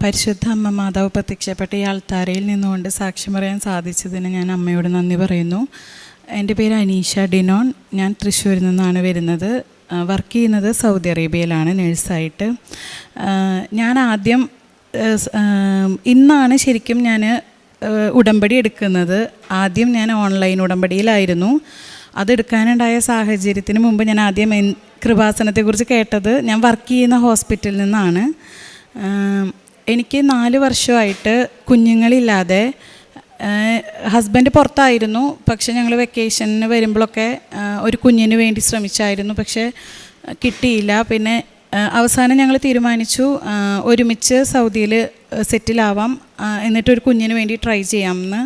പരിശുദ്ധ അമ്മ മാതാവ് പ്രത്യക്ഷപ്പെട്ട ഈ ആൾത്താരയിൽ നിന്നുകൊണ്ട് സാക്ഷ്യം പറയാൻ സാധിച്ചതിന് ഞാൻ അമ്മയോട് നന്ദി പറയുന്നു. എൻ്റെ പേര് അനീഷ ഡിനോൺ. ഞാൻ തൃശ്ശൂരിൽ നിന്നാണ് വരുന്നത്. വർക്ക് ചെയ്യുന്നത് സൗദി അറേബ്യയിലാണ് നേഴ്സായിട്ട്. ഞാൻ ആദ്യം ഇന്നാണ് ശരിക്കും ഞാൻ ഉടമ്പടി എടുക്കുന്നത്. ആദ്യം ഞാൻ ഓൺലൈൻ ഉടമ്പടിയിലായിരുന്നു. അതെടുക്കാനുണ്ടായ സാഹചര്യത്തിന് മുമ്പ് ഞാൻ ആദ്യം കൃപാസനത്തെക്കുറിച്ച് കേട്ടത് ഞാൻ വർക്ക് ചെയ്യുന്ന ഹോസ്പിറ്റലിൽ നിന്നാണ്. എനിക്ക് 4 വർഷമായിട്ട് കുഞ്ഞുങ്ങളില്ലാതെ, ഹസ്ബൻഡ് പുറത്തായിരുന്നു. പക്ഷെ ഞങ്ങൾ വെക്കേഷന് വരുമ്പോഴൊക്കെ ഒരു കുഞ്ഞിന് വേണ്ടി ശ്രമിച്ചായിരുന്നു, പക്ഷേ കിട്ടിയില്ല. പിന്നെ അവസാനം ഞങ്ങൾ തീരുമാനിച്ചു ഒരുമിച്ച് സൗദിയിൽ സെറ്റിലാവാം, എന്നിട്ടൊരു കുഞ്ഞിന് വേണ്ടി ട്രൈ ചെയ്യാമെന്ന്.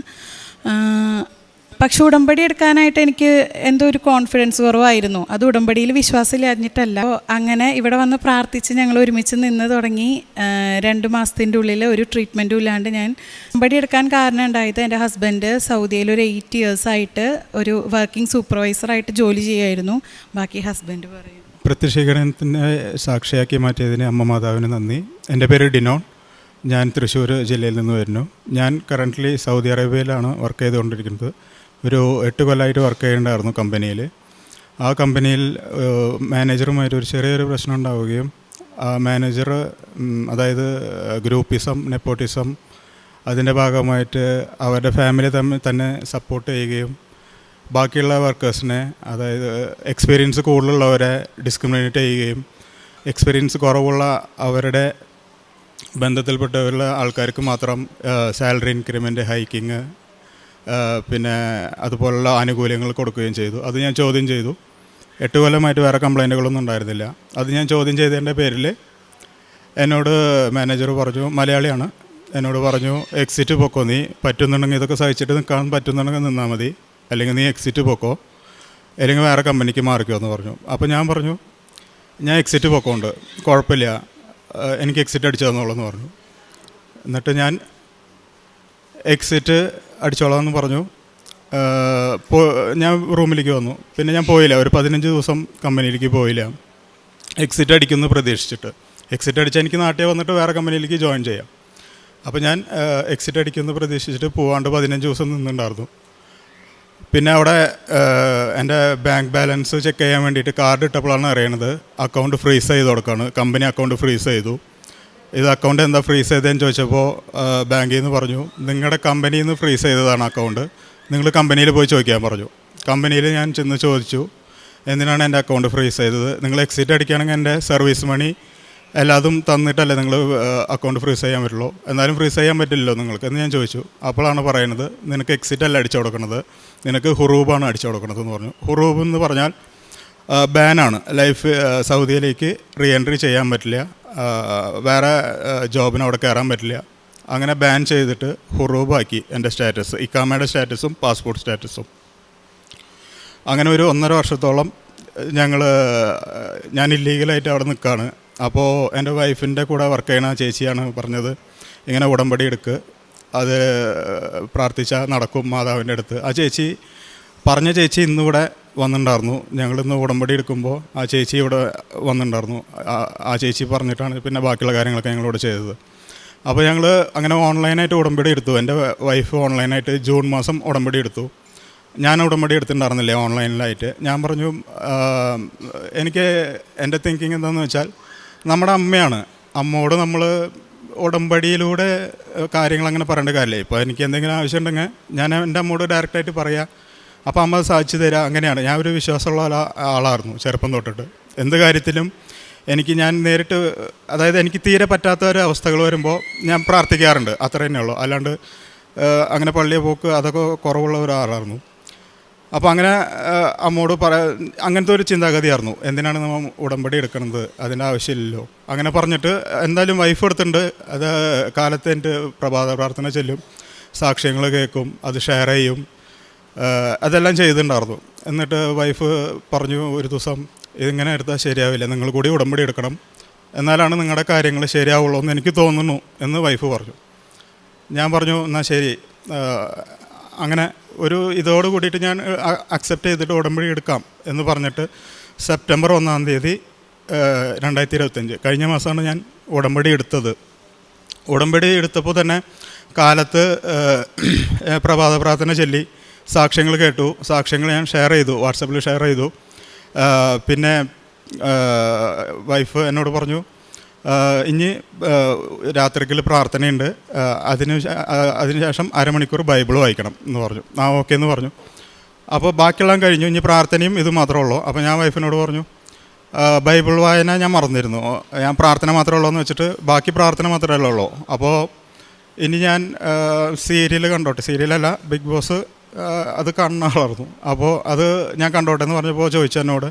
പക്ഷെ ഉടമ്പടി എടുക്കാനായിട്ട് എനിക്ക് എന്തോ ഒരു കോൺഫിഡൻസ് കുറവായിരുന്നു. അത് ഉടമ്പടിയിൽ വിശ്വാസമില്ലാഞ്ഞിട്ടല്ല. അങ്ങനെ ഇവിടെ വന്ന് പ്രാർത്ഥിച്ച് ഞങ്ങൾ ഒരുമിച്ച് നിന്ന് തുടങ്ങി. 2 മാസത്തിൻ്റെ ഉള്ളിൽ ഒരു ട്രീറ്റ്മെൻറ്റും ഇല്ലാണ്ട് ഞാൻ ഉടമ്പടി എടുക്കാൻ കാരണം ഉണ്ടായത്, എൻ്റെ ഹസ്ബൻഡ് സൗദിയിൽ ഒരു 8 ഇയേഴ്സായിട്ട് ഒരു വർക്കിംഗ് സൂപ്പർവൈസറായിട്ട് ജോലി ചെയ്യുമായിരുന്നു. ബാക്കി ഹസ്ബൻഡ് പറയും. പ്രത്യക്ഷീകരണത്തിൻ്റെ സാക്ഷിയാക്കി മാറ്റിയതിന് അമ്മ മാതാവിന് നന്ദി. എൻ്റെ പേര് ഡിനോൺ. ഞാൻ തൃശ്ശൂർ ജില്ലയിൽ നിന്ന് വരുന്നു. ഞാൻ കറൻ്റ്ലി സൗദി അറേബ്യയിലാണ് വർക്ക് ചെയ്തുകൊണ്ടിരിക്കുന്നത്. ഒരു 8 കൊല്ലമായിട്ട് വർക്ക് ചെയ്യേണ്ടായിരുന്നു കമ്പനിയിൽ. ആ കമ്പനിയിൽ മാനേജറുമായിട്ട് ഒരു ചെറിയൊരു പ്രശ്നം ഉണ്ടാവുകയും ആ മാനേജർ, അതായത് ഗ്രൂപ്പിസം, നെപ്പോട്ടിസം, അതിൻ്റെ ഭാഗമായിട്ട് അവരുടെ ഫാമിലി തമ്മിൽ തന്നെ സപ്പോർട്ട് ചെയ്യുകയും ബാക്കിയുള്ള വർക്കേഴ്സിനെ, അതായത് എക്സ്പീരിയൻസ് കൂടുതലുള്ളവരെ ഡിസ്ക്രിമിനേറ്റ് ചെയ്യുകയും എക്സ്പീരിയൻസ് കുറവുള്ള അവരുടെ ബന്ധത്തിൽപ്പെട്ടവരുള്ള ആൾക്കാർക്ക് മാത്രം സാലറി ഇൻക്രിമെൻ്റ്, ഹൈക്കിങ്, പിന്നെ അതുപോലുള്ള ആനുകൂല്യങ്ങൾ കൊടുക്കുകയും ചെയ്തു. അത് ഞാൻ ചോദ്യം ചെയ്തു. 8 കൊല്ലമായിട്ട് വേറെ കംപ്ലൈൻറ്റുകളൊന്നും ഉണ്ടായിരുന്നില്ല. അത് ഞാൻ ചോദ്യം ചെയ്തതിൻ്റെ പേരിൽ എന്നോട് മാനേജർ പറഞ്ഞു, മലയാളിയാണ്, എന്നോട് പറഞ്ഞു, എക്സിറ്റ് പൊക്കോ, നീ പറ്റുന്നുണ്ടെങ്കിൽ ഇതൊക്കെ സഹിച്ചിട്ട് നിൽക്കാൻ പറ്റുന്നുണ്ടെങ്കിൽ നിന്നാൽ മതി, അല്ലെങ്കിൽ നീ എക്സിറ്റ് പൊക്കോ, അല്ലെങ്കിൽ വേറെ കമ്പനിക്ക് മാറിക്കോ എന്ന് പറഞ്ഞു. അപ്പോൾ ഞാൻ പറഞ്ഞു, ഞാൻ എക്സിറ്റ് പൊക്കോണ്ട്, കുഴപ്പമില്ല, എനിക്ക് എക്സിറ്റ് അടിച്ചു തന്നോളെന്ന് പറഞ്ഞു. എന്നിട്ട് ഞാൻ എക്സിറ്റ് അടിച്ചോളാം എന്ന് പറഞ്ഞു. ഞാൻ റൂമിലേക്ക് വന്നു. പിന്നെ ഞാൻ പോയില്ല, ഒരു 15 ദിവസം കമ്പനിയിലേക്ക് പോയില്ല, എക്സിറ്റ് അടിക്കുമെന്ന് പ്രതീക്ഷിച്ചിട്ട്. എക്സിറ്റ് അടിച്ചാൽ എനിക്ക് നാട്ടിൽ വന്നിട്ട് വേറെ കമ്പനിയിലേക്ക് ജോയിൻ ചെയ്യാം. അപ്പോൾ ഞാൻ എക്സിറ്റ് അടിക്കുമെന്ന് പ്രതീക്ഷിച്ചിട്ട് പോകാണ്ട് 15 ദിവസം നിന്നുണ്ടായിരുന്നു. പിന്നെ അവിടെ എൻ്റെ ബാങ്ക് ബാലൻസ് ചെക്ക് ചെയ്യാൻ വേണ്ടിയിട്ട് കാർഡ് ഇട്ടപ്പോഴാണ് അറിയണത് അക്കൗണ്ട് ഫ്രീസ് ചെയ്ത് കൊടുക്കുകയാണ്. കമ്പനി അക്കൗണ്ട് ഫ്രീസ് ചെയ്തു. ഇത് അക്കൗണ്ട് എന്താ ഫ്രീസ് ചെയ്തതെന്ന് ചോദിച്ചപ്പോൾ ബാങ്കിൽ നിന്ന് പറഞ്ഞു, നിങ്ങളുടെ കമ്പനിയിൽ നിന്ന് ഫ്രീസ് ചെയ്തതാണ് അക്കൗണ്ട്, നിങ്ങൾ കമ്പനിയിൽ പോയി ചോദിക്കാൻ പറഞ്ഞു. കമ്പനിയിൽ ഞാൻ ചെന്ന് ചോദിച്ചു, എന്തിനാണ് എൻ്റെ അക്കൗണ്ട് ഫ്രീസ് ചെയ്തത്? നിങ്ങൾ എക്സിറ്റ് അടിക്കുകയാണെങ്കിൽ എൻ്റെ സർവീസ് മണി എല്ലാതും തന്നിട്ടല്ലേ നിങ്ങൾ അക്കൗണ്ട് ഫ്രീസ് ചെയ്യാൻ പറ്റുള്ളൂ, എന്നാലും ഫ്രീസ് ചെയ്യാൻ പറ്റില്ലല്ലോ നിങ്ങൾക്ക് എന്ന് ഞാൻ ചോദിച്ചു. അപ്പോഴാണ് പറയുന്നത്, നിനക്ക് എക്സിറ്റ് അല്ല അടിച്ചു കൊടുക്കുന്നത്, നിനക്ക് ഹുറൂബാണ് അടിച്ചു കൊടുക്കുന്നത് എന്ന് പറഞ്ഞു. ഹുറൂബ് എന്ന് പറഞ്ഞാൽ ബാനാണ്, ലൈഫ് സൗദിയിലേക്ക് റീ എൻട്രി ചെയ്യാൻ പറ്റില്ല, വേറെ ജോബിന് അവിടെ കയറാൻ പറ്റില്ല. അങ്ങനെ ബാൻ ചെയ്തിട്ട് ഹുറൂബാക്കി എൻ്റെ സ്റ്റാറ്റസ്, ഇക്കാമയുടെ സ്റ്റാറ്റസും പാസ്പോർട്ട് സ്റ്റാറ്റസും. അങ്ങനെ ഒരു 1.5 വർഷത്തോളം ഞാൻ ഇല്ലീഗലായിട്ട് അവിടെ നിൽക്കുകയാണ്. അപ്പോൾ എൻ്റെ വൈഫിൻ്റെ കൂടെ വർക്ക് ചെയ്യണ ചേച്ചിയാണ് പറഞ്ഞത്, ഇങ്ങനെ ഉടമ്പടി എടുക്ക്, അത് പ്രാർത്ഥിച്ചാൽ നടക്കും മാതാവിൻ്റെ അടുത്ത്. ആ ചേച്ചി പറഞ്ഞ ചേച്ചി ഇന്നിവിടെ വന്നിട്ടുണ്ടായിരുന്നു. ഞങ്ങളിന്ന് ഉടമ്പടി എടുക്കുമ്പോൾ ആ ചേച്ചി ഇവിടെ വന്നിട്ടുണ്ടായിരുന്നു. ആ ചേച്ചി പറഞ്ഞിട്ടാണ് പിന്നെ ബാക്കിയുള്ള കാര്യങ്ങളൊക്കെ ഞങ്ങളോട് ചെയ്തത്. അപ്പോൾ ഞങ്ങൾ അങ്ങനെ ഓൺലൈനായിട്ട് ഉടമ്പടി എടുത്തു. എൻ്റെ വൈഫ് ഓൺലൈനായിട്ട് ജൂൺ മാസം ഉടമ്പടി എടുത്തു. ഞാൻ ഉടമ്പടി എടുത്തിട്ടുണ്ടായിരുന്നില്ലേ ഓൺലൈനിലായിട്ട്. ഞാൻ പറഞ്ഞു, എനിക്ക് എൻ്റെ തിങ്കിങ് എന്താണെന്ന് വെച്ചാൽ, നമ്മുടെ അമ്മയാണ്, അമ്മയോട് നമ്മൾ ഉടമ്പടിയിലൂടെ കാര്യങ്ങൾ അങ്ങനെ പറയേണ്ട കാര്യമില്ല. ഇപ്പോൾ എനിക്ക് എന്തെങ്കിലും ആവശ്യമുണ്ടെങ്കിൽ ഞാൻ എൻ്റെ അമ്മയോട് ഡയറക്റ്റായിട്ട് പറയാം, അപ്പോൾ അമ്മ അത് സാധിച്ചു തരാം. അങ്ങനെയാണ്. ഞാൻ ഒരു വിശ്വാസമുള്ള ആളായിരുന്നു ചെറുപ്പം തൊട്ടിട്ട്. എന്ത് കാര്യത്തിലും ഞാൻ നേരിട്ട്, അതായത് എനിക്ക് തീരെ പറ്റാത്ത ഒരു അവസ്ഥകൾ വരുമ്പോൾ ഞാൻ പ്രാർത്ഥിക്കാറുണ്ട്, അത്ര തന്നെയുള്ളൂ. അല്ലാണ്ട് അങ്ങനെ പള്ളിയെ പോക്ക് അതൊക്കെ കുറവുള്ള ഒരാളായിരുന്നു. അപ്പോൾ അങ്ങനെ അമ്മോട് അങ്ങനത്തെ ഒരു ചിന്താഗതിയായിരുന്നു, എന്തിനാണ് നമ്മൾ ഉടമ്പടി എടുക്കുന്നത്, അതിൻ്റെ ആവശ്യമില്ലല്ലോ. അങ്ങനെ പറഞ്ഞിട്ട് എന്തായാലും വൈഫ് എടുത്തിട്ടുണ്ട്. അത് കാലത്ത് എൻ്റെ പ്രഭാത പ്രാർത്ഥന ചെല്ലും, സാക്ഷ്യങ്ങൾ കേൾക്കും, അത് ഷെയർ ചെയ്യും, അതെല്ലാം ചെയ്തിട്ടുണ്ടായിരുന്നു. എന്നിട്ട് വൈഫ് പറഞ്ഞു ഒരു ദിവസം, ഇതിങ്ങനെ എടുത്താൽ ശരിയാവില്ല, നിങ്ങൾ കൂടി ഉടമ്പടി എടുക്കണം, എന്നാലാണ് നിങ്ങളുടെ കാര്യങ്ങൾ ശരിയാവുള്ളൂ എന്ന് എനിക്ക് തോന്നുന്നു എന്ന് വൈഫ് പറഞ്ഞു. ഞാൻ പറഞ്ഞു, എന്നാൽ ശരി. അങ്ങനെ ഒരു ഇതോട് കൂടിയിട്ട് ഞാൻ അക്സെപ്റ്റ് ചെയ്തിട്ട് ഉടമ്പടി എടുക്കാം എന്ന് പറഞ്ഞിട്ട് സെപ്റ്റംബർ 1 2025 കഴിഞ്ഞ മാസമാണ് ഞാൻ ഉടമ്പടി എടുത്തത്. ഉടമ്പടി എടുത്തപ്പോൾ തന്നെ കാലത്ത് പ്രഭാത പ്രാർത്ഥന ചൊല്ലി സാക്ഷ്യങ്ങൾ കേട്ടു. സാക്ഷ്യങ്ങൾ ഞാൻ ഷെയർ ചെയ്തു, വാട്സപ്പിൽ ഷെയർ ചെയ്തു. പിന്നെ വൈഫ് എന്നോട് പറഞ്ഞു ഇനി രാത്രിയിൽ പ്രാർത്ഥനയുണ്ട്, അതിനുശേഷം അരമണിക്കൂർ ബൈബിൾ വായിക്കണം എന്ന് പറഞ്ഞു. ഓക്കെ എന്ന് പറഞ്ഞു. അപ്പോൾ ബാക്കിയെല്ലാം കഴിഞ്ഞു, ഇനി പ്രാർത്ഥനയും ഇത് മാത്രമേ ഉള്ളൂ. അപ്പോൾ ഞാൻ വൈഫിനോട് പറഞ്ഞു ബൈബിൾ വായന ഞാൻ മറന്നിരുന്നു, ഞാൻ പ്രാർത്ഥന മാത്രമേ ഉള്ളൂ എന്ന് വെച്ചിട്ട് ബാക്കി പ്രാർത്ഥന മാത്രമേ ഉള്ളൂ. അപ്പോൾ ഇനി ഞാൻ സീരിയൽ കണ്ടോട്ടെ, സീരിയലല്ല ബിഗ് ബോസ്, അത് കാണുന്ന ആളായിരുന്നു. അപ്പോൾ അത് ഞാൻ കണ്ടോട്ടെ എന്ന് പറഞ്ഞപ്പോൾ ചോദിച്ചു എന്നോട്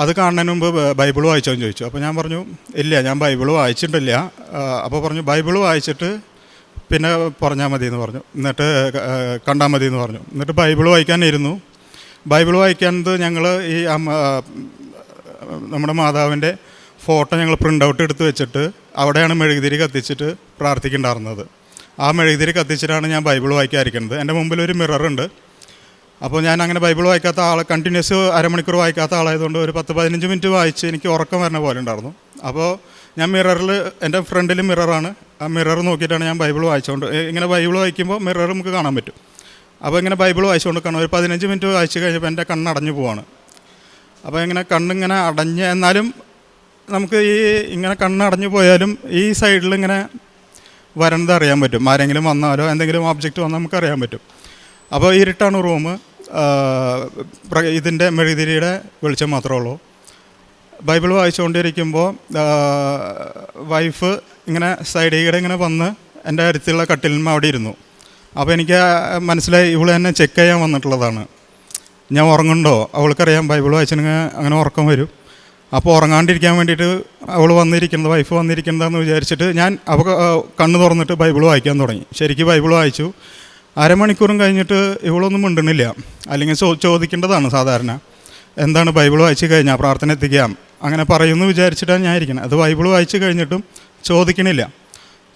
അത് കാണുന്നതിന് മുമ്പ് ബൈബിൾ വായിച്ചോ എന്ന് ചോദിച്ചു. അപ്പോൾ ഞാൻ പറഞ്ഞു ഇല്ല, ഞാൻ ബൈബിൾ വായിച്ചിട്ടില്ല. അപ്പോൾ പറഞ്ഞു ബൈബിൾ വായിച്ചിട്ട് പിന്നെ പറഞ്ഞാൽ മതി എന്ന് പറഞ്ഞു, എന്നിട്ട് കണ്ടാൽ മതി എന്ന് പറഞ്ഞു. എന്നിട്ട് ബൈബിൾ വായിക്കാനിരുന്നു. ബൈബിൾ വായിക്കാനത് ഞങ്ങൾ ഈ നമ്മുടെ മാതാവിൻ്റെ ഫോട്ടോ ഞങ്ങൾ പ്രിൻ്റ് ഔട്ട് എടുത്ത് വെച്ചിട്ട് അവിടെയാണ് മെഴുകുതിരി കത്തിച്ചിട്ട് പ്രാർത്ഥിക്കേണ്ടായിരുന്നത്. ആ മെഴുകുതിരി കത്തിച്ചിട്ടാണ് ഞാൻ ബൈബിൾ വായിക്കാതിരിക്കുന്നത്. എൻ്റെ മുമ്പിൽ ഒരു മിററുണ്ട്. അപ്പോൾ ഞാൻ അങ്ങനെ ബൈബിൾ വായിക്കാത്ത ആളെ, കണ്ടിന്യൂസ് അരമണിക്കൂർ വായിക്കാത്ത ആളായതുകൊണ്ട് ഒരു 10-15 മിനിറ്റ് വായിച്ച് എനിക്ക് ഉറക്കം വരുന്ന പോലെ ഉണ്ടായിരുന്നു. അപ്പോൾ ഞാൻ മിററിൽ, എൻ്റെ ഫ്രണ്ടിൽ മിററാണ്, ആ മിറർ നോക്കിയിട്ടാണ് ഞാൻ ബൈബിൾ വായിച്ചുകൊണ്ട്, ഇങ്ങനെ ബൈബിൾ വായിക്കുമ്പോൾ മിറർ നമുക്ക് കാണാൻ പറ്റും. അപ്പോൾ ഇങ്ങനെ ബൈബിൾ വായിച്ചുകൊണ്ട് കാണാം. ഒരു 15 മിനിറ്റ് വായിച്ച് കഴിഞ്ഞപ്പോൾ എൻ്റെ കണ്ണടഞ്ഞു പോവാണ്. അപ്പോൾ ഇങ്ങനെ കണ്ണിങ്ങനെ അടഞ്ഞ്, എന്നാലും നമുക്ക് ഇങ്ങനെ കണ്ണടഞ്ഞു പോയാലും ഈ സൈഡിൽ ഇങ്ങനെ വരണത് അറിയാൻ പറ്റും. ആരെങ്കിലും വന്നാലോ എന്തെങ്കിലും ഓബ്ജക്റ്റ് വന്നാൽ നമുക്ക് അറിയാൻ പറ്റും. അപ്പോൾ ഇരുട്ടാണ് റൂം, ഇതിൻ്റെ മെഴുകുതിരിയുടെ വെളിച്ചം മാത്രമേ ഉള്ളൂ. ബൈബിൾ വായിച്ചുകൊണ്ടിരിക്കുമ്പോൾ വൈഫ് ഇങ്ങനെ സൈഡിൽ ഇങ്ങനെ വന്ന് എൻ്റെ അടുത്തുള്ള കട്ടിലിന്മ അവിടെ ഇരുന്നു. അപ്പോൾ എനിക്ക് മനസ്സിലായി ഇവൾ എന്നെ ചെക്ക് ചെയ്യാൻ വന്നിട്ടുള്ളതാണ്. ഞാൻ ഉറങ്ങുന്നുണ്ടോ, അവൾക്കറിയാം ബൈബിൾ വായിച്ചിട്ടുണ്ടെങ്കിൽ അങ്ങനെ ഉറക്കം വരും. അപ്പോൾ ഉറങ്ങാണ്ടിരിക്കാൻ വേണ്ടിയിട്ട് അവൾ വന്നിരിക്കുന്നത്, വൈഫ് വന്നിരിക്കുന്നതെന്ന് വിചാരിച്ചിട്ട് ഞാൻ അവൾ കണ്ണ് തുറന്നിട്ട് ബൈബിൾ വായിക്കാൻ തുടങ്ങി. ശരിക്കും ബൈബിൾ വായിച്ചു. അരമണിക്കൂറും കഴിഞ്ഞിട്ട് ഇവളൊന്നും മിണ്ടുന്നില്ല. അല്ലെങ്കിൽ ചോദിക്കേണ്ടതാണ് സാധാരണ, എന്താണ് ബൈബിൾ വായിച്ച് കഴിഞ്ഞാൽ പ്രാർത്ഥന എത്തിക്കാം അങ്ങനെ പറയുമെന്ന് വിചാരിച്ചിട്ടാണ് ഞാൻ ഇരിക്കുന്നത്. അത് ബൈബിൾ വായിച്ച് കഴിഞ്ഞിട്ടും ചോദിക്കണില്ല.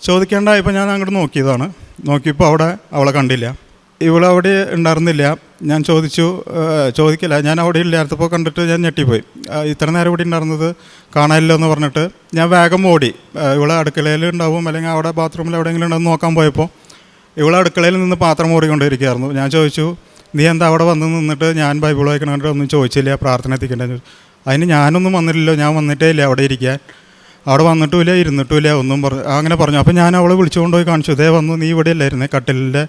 ചോദിക്കേണ്ടായപ്പോൾ ഞാൻ അങ്ങോട്ട് നോക്കിയതാണ്. നോക്കിയപ്പോൾ അവിടെ അവളെ കണ്ടില്ല, ഇവളവിടെ ഉണ്ടായിരുന്നില്ല. ഞാൻ ചോദിക്കില്ല, ഞാൻ അവിടെ ഇല്ലാത്തപ്പോൾ കണ്ടിട്ട് ഞാൻ ഞെട്ടിപ്പോയി. ഇത്ര നേരം ഇവിടെ ഉണ്ടായിരുന്നത് കാണാനില്ല എന്ന് പറഞ്ഞിട്ട് ഞാൻ വേഗം ഓടി. ഇവളെ അടുക്കളയിൽ ഉണ്ടാവും അല്ലെങ്കിൽ അവിടെ ബാത്റൂമിൽ എവിടെയെങ്കിലും ഉണ്ടെന്ന് നോക്കാൻ പോയപ്പോൾ ഇവളെ അടുക്കളയിൽ നിന്ന് പാത്രം മൂറിക്കൊണ്ടിരിക്കുകയായിരുന്നു. ഞാൻ ചോദിച്ചു നീ എന്താ അവിടെ വന്ന് നിന്നിട്ട് ഞാൻ ബൈബിൾ വായിക്കണ കണ്ടിട്ട് ഒന്നും ചോദിച്ചില്ല, പ്രാർത്ഥന എത്തിക്കേണ്ടത്. അതിന് ഞാനൊന്നും വന്നില്ലല്ലോ, ഞാൻ വന്നിട്ടേ ഇല്ല അവിടെ ഇരിക്കാൻ, അവിടെ വന്നിട്ടുമില്ല ഇരുന്നിട്ടുമില്ല ഒന്നും അങ്ങനെ പറഞ്ഞു. അപ്പോൾ ഞാൻ അവളെ വിളിച്ചുകൊണ്ട് പോയി കാണിച്ചു, ഇതേ വന്നു, നീ ഇവിടെ അല്ലായിരുന്നേ, കട്ടിലിൻ്റെ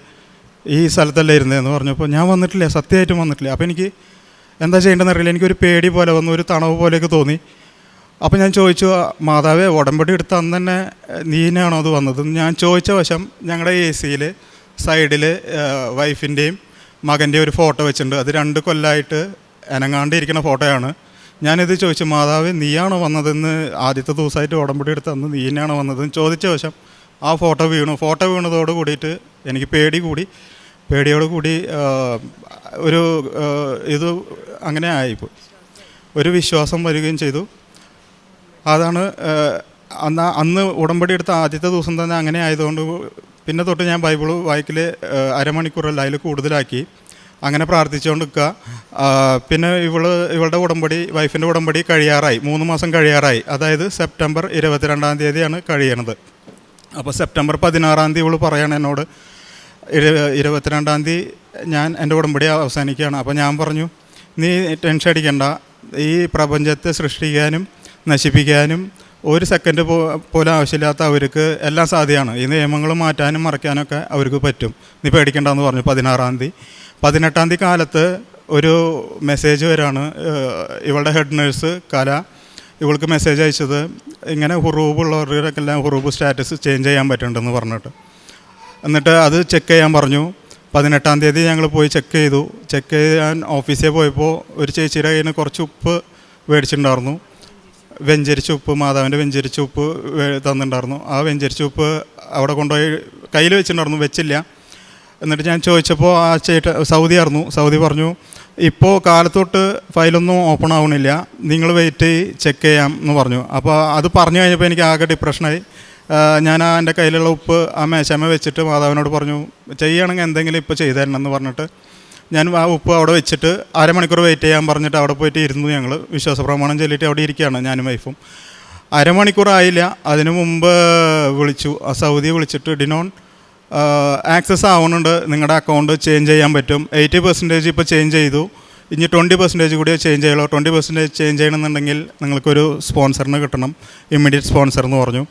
ഈ സ്ഥലത്തല്ലേ ഇരുന്നതെന്ന് പറഞ്ഞപ്പോൾ ഞാൻ വന്നിട്ടില്ല, സത്യമായിട്ടും വന്നിട്ടില്ല. അപ്പോൾ എനിക്ക് എന്താ ചെയ്യേണ്ടതെന്ന് അറിയില്ല. എനിക്കൊരു പേടി പോലെ വന്നു, ഒരു തണവ് പോലെയൊക്കെ തോന്നി. അപ്പോൾ ഞാൻ ചോദിച്ചു, മാതാവേ ഉടമ്പടി എടുത്ത് അന്ന് തന്നെ നീനാണോ അത് വന്നത്? ഞാൻ ചോദിച്ച വശം ഞങ്ങളുടെ AC സൈഡിൽ വൈഫിൻ്റെയും മകൻ്റെയും ഒരു ഫോട്ടോ വെച്ചിട്ടുണ്ട്. അത് 2 കൊല്ലമായിട്ട് അനങ്ങാണ്ടിരിക്കുന്ന ഫോട്ടോയാണ്. ഞാനിത് ചോദിച്ചു, മാതാവേ നീയാണോ വന്നതെന്ന്, ആദ്യത്തെ ദിവസമായിട്ട് ഉടമ്പടി എടുത്ത് അന്ന് നീനാണോ വന്നതെന്ന് ചോദിച്ച വശം ആ ഫോട്ടോ വീണു. ഫോട്ടോ വീണതോട് കൂടിയിട്ട് എനിക്ക് പേടിയോട് കൂടി ഒരു ഇത് അങ്ങനെ ആയിപ്പോയി, ഒരു വിശ്വാസം വരികയും ചെയ്തു. അതാണ് അന്ന് ഉടമ്പടി എടുത്ത ആദ്യത്തെ ദിവസം തന്നെ അങ്ങനെ ആയതുകൊണ്ട് പിന്നെ തൊട്ട് ഞാൻ ബൈബിൾ വായിക്കൽ അരമണിക്കൂറല്ല അതിൽ കൂടുതലാക്കി, അങ്ങനെ പ്രാർത്ഥിച്ചുകൊണ്ട് നിൽക്കുക. പിന്നെ ഇവളുടെ ഉടമ്പടി, വൈഫിൻ്റെ ഉടമ്പടി കഴിയാറായി, 3 മാസം കഴിയാറായി. അതായത് സെപ്റ്റംബർ 22-ാം തീയതിയാണ് കഴിയണത്. അപ്പോൾ സെപ്റ്റംബർ 16-ാം തീയതി ഇവൾ പറയണം എന്നോട് 22-ാം തീയതി ഞാൻ എൻ്റെ ഉടമ്പടി അവസാനിക്കുകയാണ്. അപ്പോൾ ഞാൻ പറഞ്ഞു, നീ ടെൻഷൻ അടിക്കണ്ട, ഈ പ്രപഞ്ചത്തെ സൃഷ്ടിക്കാനും നശിപ്പിക്കാനും ഒരു സെക്കൻഡ് പോലും ആവശ്യമില്ലാത്ത അവർക്ക് എല്ലാം സാധ്യമാണ്. ഈ നിയമങ്ങൾ മാറ്റാനും മറയ്ക്കാനൊക്കെ അവർക്ക് പറ്റും, നീ പേടിക്കേണ്ടെന്ന് പറഞ്ഞു. 16-ാം തീയതി 18-ാം തീയതി കാലത്ത് ഒരു മെസ്സേജ് വരാണ്. ഇവളുടെ ഹെഡ് നേഴ്സ് കല ഇവൾക്ക് മെസ്സേജ് അയച്ചത്, ഇങ്ങനെ ഹുറൂബുള്ളവർക്കെല്ലാം ഹുറൂബ് സ്റ്റാറ്റസ് ചേഞ്ച് ചെയ്യാൻ പറ്റുന്നുണ്ടെന്ന് പറഞ്ഞിട്ട്. എന്നിട്ട് അത് ചെക്ക് ചെയ്യാൻ പറഞ്ഞു. 18-ാം തീയതി ഞങ്ങൾ പോയി ചെക്ക് ചെയ്തു. ചെക്ക് ചെയ്യാൻ ഓഫീസിൽ പോയപ്പോൾ ഒരു ചേച്ചിയുടെ കയ്യിൽ നിന്ന് കുറച്ച് ഉപ്പ് മേടിച്ചിട്ടുണ്ടായിരുന്നു, വെഞ്ചരിച്ച ഉപ്പ്, മാതാവിൻ്റെ വെഞ്ചരിച്ച ഉപ്പ് തന്നിട്ടുണ്ടായിരുന്നു. ആ വെഞ്ചരിച്ച ഉപ്പ് അവിടെ കൊണ്ടുപോയി കയ്യിൽ വെച്ചിട്ടുണ്ടായിരുന്നു, വെച്ചില്ല. എന്നിട്ട് ഞാൻ ചോദിച്ചപ്പോൾ ആ സൗദി ആയിരുന്നു. സൗദി പറഞ്ഞു, ഇപ്പോൾ കാലത്തോട്ട് ഫയലൊന്നും ഓപ്പൺ ആവണില്ല, നിങ്ങൾ വെയിറ്റ് ചെക്ക് ചെയ്യാം എന്ന് പറഞ്ഞു. അപ്പോൾ അത് പറഞ്ഞു കഴിഞ്ഞപ്പോൾ എനിക്ക് ആകെ ഡിപ്രഷനായി. ഞാൻ എൻ്റെ കയ്യിലുള്ള ഉപ്പ് ആ മേശമ വെച്ചിട്ട് മാതാവിനോട് പറഞ്ഞു, ചെയ്യുകയാണെങ്കിൽ എന്തെങ്കിലും ഇപ്പോൾ ചെയ്തു തരണം എന്ന് പറഞ്ഞിട്ട് ഞാൻ ആ ഉപ്പ് അവിടെ വെച്ചിട്ട് അരമണിക്കൂർ വെയിറ്റ് ചെയ്യാൻ പറഞ്ഞിട്ട് അവിടെ പോയിട്ട് ഇരുന്നു. ഞങ്ങൾ വിശ്വാസ പ്രമാണം ചൊല്ലിയിട്ട് അവിടെ ഇരിക്കുകയാണ് ഞാനും വൈഫും. അരമണിക്കൂറായില്ല, അതിനു മുമ്പ് വിളിച്ചു. സൗദി വിളിച്ചിട്ട് ഡിനോൺ ആക്സസ് ആവുന്നുണ്ട്, നിങ്ങളുടെ അക്കൗണ്ട് ചേഞ്ച് ചെയ്യാൻ പറ്റും. 80% ഇപ്പോൾ ചേഞ്ച് ചെയ്തു, ഇനി 20% കൂടി ചേഞ്ച് ചെയ്യുള്ളൂ. 20% ചേഞ്ച് ചെയ്യണമെന്നുണ്ടെങ്കിൽ നിങ്ങൾക്കൊരു സ്പോൺസറിന് കിട്ടണം, ഇമ്മീഡിയറ്റ് സ്പോൺസർ എന്ന് പറഞ്ഞു.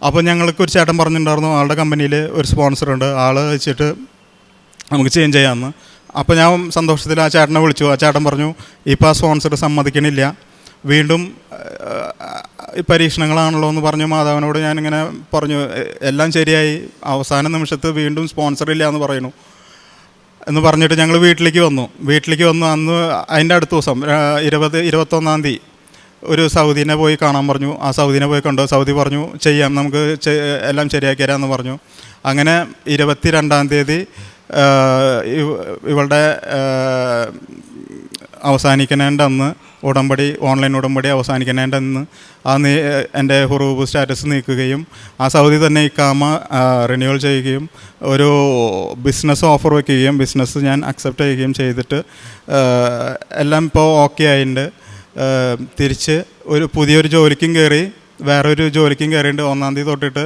അപ്പോൾ ഞങ്ങൾക്കൊരു ചേട്ടൻ പറഞ്ഞിട്ടുണ്ടായിരുന്നു ആളുടെ കമ്പനിയിൽ ഒരു സ്പോൺസറുണ്ട്, ആൾ വെച്ചിട്ട് നമുക്ക് ചേഞ്ച് ചെയ്യാമെന്ന്. അപ്പോൾ ഞാൻ സന്തോഷത്തിൽ ആ ചേട്ടനെ വിളിച്ചു. ആ ചേട്ടൻ പറഞ്ഞു ഇപ്പോൾ ആ സ്പോൺസർ സമ്മതിക്കണില്ല, വീണ്ടും പരീക്ഷണങ്ങളാണല്ലോ എന്ന് പറഞ്ഞു. മാധവനോട് ഞാനിങ്ങനെ പറഞ്ഞു എല്ലാം ശരിയായി, അവസാന നിമിഷത്ത് വീണ്ടും സ്പോൺസർ ഇല്ല എന്ന് പറയുന്നു എന്ന് പറഞ്ഞിട്ട് ഞങ്ങൾ വീട്ടിലേക്ക് വന്നു. അന്ന് അതിൻ്റെ അടുത്ത ദിവസം 21-ാം തീയതി ഒരു സൗദീനെ പോയി കാണാൻ പറഞ്ഞു. ആ സൗദീനെ പോയി കണ്ടു. സൗദി പറഞ്ഞു ചെയ്യാം, നമുക്ക് എല്ലാം ശരിയാക്കി തരാമെന്ന് പറഞ്ഞു. അങ്ങനെ 22-ാം തീയതി ഇവളുടെ അവസാനിക്കുന്നതിൻ്റെ അന്ന് ഓൺലൈൻ ഉടമ്പടി അവസാനിക്കുന്നതിൻ്റെ അന്ന് എൻ്റെ ഹുറൂബ് സ്റ്റാറ്റസ് നീക്കുകയും ആ സൗദി തന്നെ ഇക്കാമ റിന്യൂവൽ ചെയ്യുകയും ഒരു ബിസിനസ് ഓഫർ വയ്ക്കുകയും ബിസിനസ് ഞാൻ അക്സെപ്റ്റ് ചെയ്യുകയും ചെയ്തിട്ട് എല്ലാം ഇപ്പോൾ ഓക്കെ ആയിട്ടുണ്ട്. തിരിച്ച് പുതിയൊരു ജോലിക്കും കയറി, വേറൊരു ജോലിക്കും കയറിയിട്ട് 1-ാം തീയതി തൊട്ടിട്ട്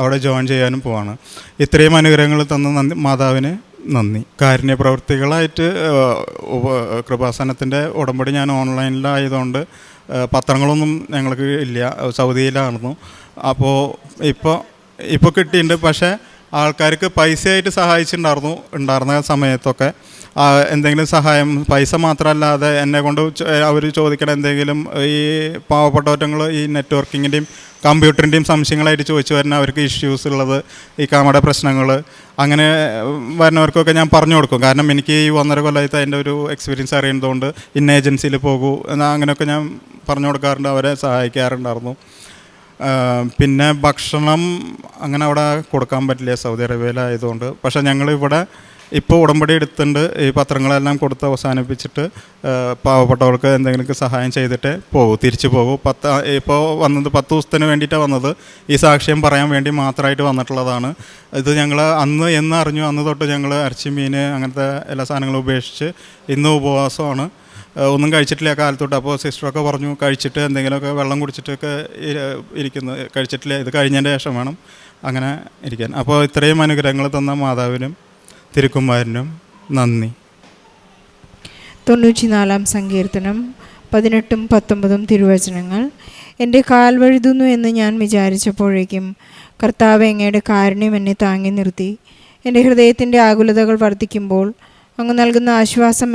അവിടെ ജോയിൻ ചെയ്യാനും പോവാണ്. ഇത്രയും അനുഗ്രഹങ്ങൾ തന്ന മാതാവിന് നന്ദി. കാരുണ്യ പ്രവൃത്തികളായിട്ട് കൃപാസനത്തിൻ്റെ ഉടമ്പടി ഞാൻ ഓൺലൈനിലായതുകൊണ്ട് പത്രങ്ങളൊന്നും ഞങ്ങൾക്ക് ഇല്ല, സൗദിയിലായിരുന്നു. അപ്പോൾ ഇപ്പോൾ കിട്ടിയിട്ടുണ്ട്. പക്ഷേ ആൾക്കാർക്ക് പൈസയായിട്ട് ഉണ്ടായിരുന്ന സമയത്തൊക്കെ എന്തെങ്കിലും സഹായം, പൈസ മാത്രമല്ലാതെ എന്നെ കൊണ്ട് അവർ ചോദിക്കണ എന്തെങ്കിലും ഈ പാവപ്പെട്ടവറ്റങ്ങൾ ഈ നെറ്റ്വർക്കിങ്ങിൻ്റെയും കമ്പ്യൂട്ടറിൻ്റെയും സംശയങ്ങളായിട്ട് ചോദിച്ചു വരുന്ന അവർക്ക് ഇഷ്യൂസ് ഉള്ളത്, ഈ കാമയുടെ പ്രശ്നങ്ങൾ, അങ്ങനെ വരുന്നവർക്കൊക്കെ ഞാൻ പറഞ്ഞു കൊടുക്കും. കാരണം എനിക്ക് ഈ 1.5 കൊല്ലമായിട്ട് അതിൻ്റെ ഒരു എക്സ്പീരിയൻസ് അറിയുന്നതുകൊണ്ട് ഇന്ന ഏജൻസിയിൽ പോകൂ എന്നാൽ അങ്ങനെയൊക്കെ ഞാൻ പറഞ്ഞു കൊടുക്കാറുണ്ട്, അവരെ സഹായിക്കാറുണ്ടായിരുന്നു. പിന്നെ ഭക്ഷണം അങ്ങനെ അവിടെ കൊടുക്കാൻ പറ്റില്ല സൗദി അറേബ്യയിലായതുകൊണ്ട്. പക്ഷേ ഞങ്ങളിവിടെ ഇപ്പോൾ ഉടമ്പടി എടുത്തിട്ടുണ്ട്, ഈ പത്രങ്ങളെല്ലാം കൊടുത്ത് അവസാനിപ്പിച്ചിട്ട് പാവപ്പെട്ടവർക്ക് എന്തെങ്കിലും സഹായം ചെയ്തിട്ട് തിരിച്ചു പോകും. ഇപ്പോൾ വന്നത് 10 ദിവസത്തിന് വേണ്ടിയിട്ടാണ് വന്നത്. ഈ സാക്ഷ്യം പറയാൻ വേണ്ടി മാത്രമായിട്ട് വന്നിട്ടുള്ളതാണ്. ഇത് ഞങ്ങൾ എന്ന് അറിഞ്ഞു അന്ന് തൊട്ട് ഞങ്ങൾ ഇറച്ചി, മീൻ അങ്ങനത്തെ എല്ലാ സാധനങ്ങളും ഉപേക്ഷിച്ച് ഇന്ന് ഉപവാസമാണ്, ഒന്നും കഴിച്ചിട്ടില്ല കാലത്തോട്ട്. അപ്പോൾ സിസ്റ്ററൊക്കെ പറഞ്ഞു കഴിച്ചിട്ട് എന്തെങ്കിലുമൊക്കെ വെള്ളം കുടിച്ചിട്ടൊക്കെ കഴിച്ചിട്ടില്ല, ഇത് കഴിഞ്ഞതിൻ്റെ ശേഷം വേണം അങ്ങനെ ഇരിക്കാൻ. അപ്പോൾ ഇത്രയും അനുഗ്രഹങ്ങൾ തന്ന മാതാവിനും തിരുക്കുമാരനും നന്ദി. 94-ാം സങ്കീർത്തനം 18-19 തിരുവചനങ്ങൾ. എൻ്റെ കാൽ വഴുതുന്നു എന്ന് ഞാൻ വിചാരിച്ചപ്പോഴേക്കും കർത്താവ് അങ്ങയുടെ കാരുണ്യം എന്നെ താങ്ങി നിർത്തി. എൻ്റെ ഹൃദയത്തിൻ്റെ ആകുലതകൾ വർദ്ധിക്കുമ്പോൾ അങ്ങ് നൽകുന്ന ആശ്വാസം